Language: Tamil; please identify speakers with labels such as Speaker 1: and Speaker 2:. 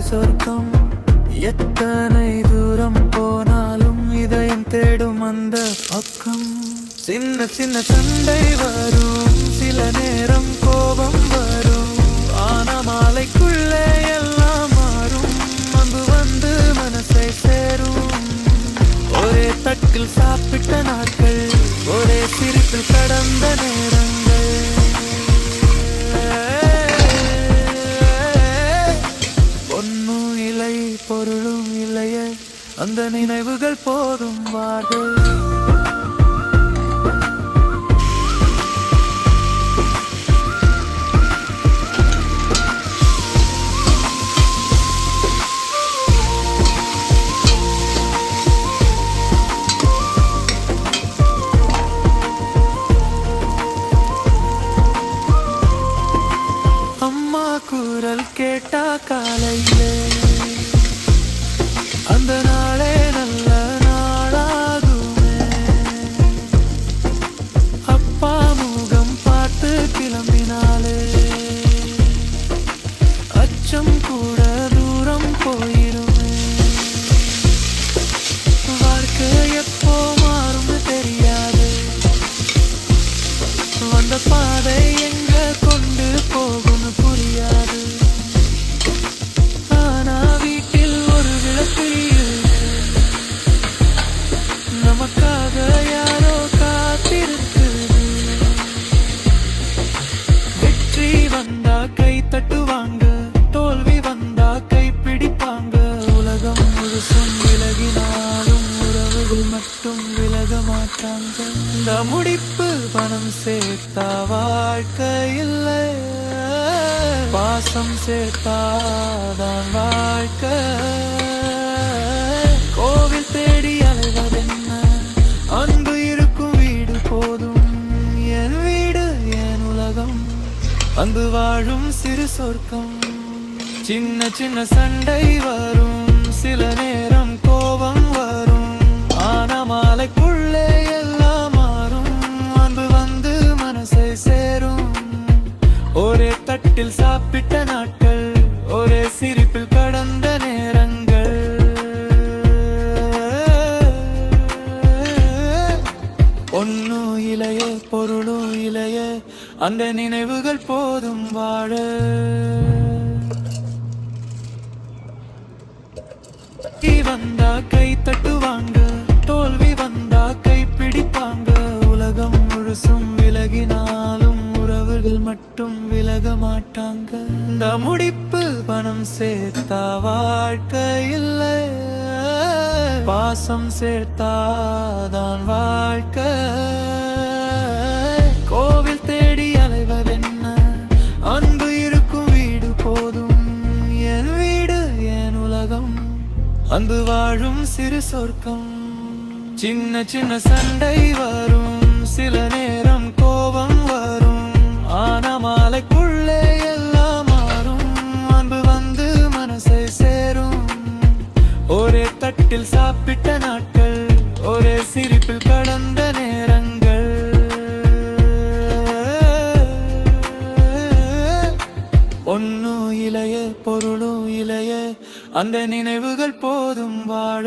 Speaker 1: சொர்க்கம். எத்தனை தூரம் போனாலும் இதயம் தேடும் அந்த பக்கம். சின்ன சின்ன சண்டை வரும், சில நேரம் கோபம் வரும். ஆன மாலைக்குள்ளே எல்லாம் மாறும், அன்பு வந்து மனசை சேரும். ஒரே தட்டில் சாப்பிட்ட நாட்கள், ஒரே சிரிப்பில் கடந்த நேரங்கள். பொன்னும் இல்லை பொருளும் இல்லையே, அந்த நினைவுகள் போதும் வார்கள். குரல் கேட்டா காலையிலே, அந்த நாளே நல்ல நாளாகுமே. அப்பா முகம் பார்த்து கிளம்பினாலே, அச்சம் கூட தூரம் போயிருமே. வாழ்க்கை எப்போ மாறும் தெரியாது, வந்த பாதை எங்க கொண்டு போகும்னு புரியாது. ஆனா வீட்டில் ஒரு விளக்கு, நமக்காக யாரோ காத்திருக்குது. வெற்றி வந்தா கை தட்டுவாங்க, தோல்வி வந்தா கை பிடிப்பாங்க. உலகம் முழுசும் விலகினாலும் உறவுகள் மட்டும் விலக மாட்டாங்க. இந்த முடிப்பு பணம் சேர்த்தா வாழ்க்கை இல்லை, பாசம் சேர்த்தாதான் வாழ்க்கை. கோவில் தேடி அலைவதென்ன, அன்பு இருக்கும் வீடு போதும். என் வீடு என் உலகம், அன்பு வாழும் சிறு சொர்க்கம். சின்ன சின்ன சண்டை வரும், சில நேரம் கோபம் வரும். ஆன மாலைக்குள்ளே எல்லாம் மாறும், அன்பு வந்து மனசை சேரும். ஒரே தட்டில் சாப்பிட்ட நாட்கள், ஒரே சிரிப்பில் கடந்த நேரங்கள். ஒன்னும் இலையே பொருளும் இலையே, அந்த நினைவுகள் போதும் வாழ. வந்தா கை தட்டுவாங்க, தோல்வி வந்தா கை பிடிப்பாங்க. உலகம் முழுசும் விலகினாலும் உறவுகள் மட்டும் விலக மாட்டாங்க. இந்த முடிப்பு பணம் சேர்த்தா வாழ்க்கை இல்லை, பாசம் சேர்த்தாதான் வாழ்க்கை. கோவில் தேடி அலைவதென்ன, அன்பு இருக்கும் வீடு போதும். என் வீடு என் உலகம், அன்பு வாழும் சிறு சொர்க்கம். சின்ன சின்ன சண்டை வரும், சில நேரம் கோபம் வரும். ஆன மாலைக்குள்ளே எல்லாம் மாறும், அன்பு வந்து மனசை சேரும். ஒரே தட்டில் சாப்பிட்ட நாட்கள், ஒரே சிரிப்பில் கடந்த நேரங்கள். ஒன்னும் இலையே பொருளும் இலையே, அந்த நினைவுகள் போதும் வாழ.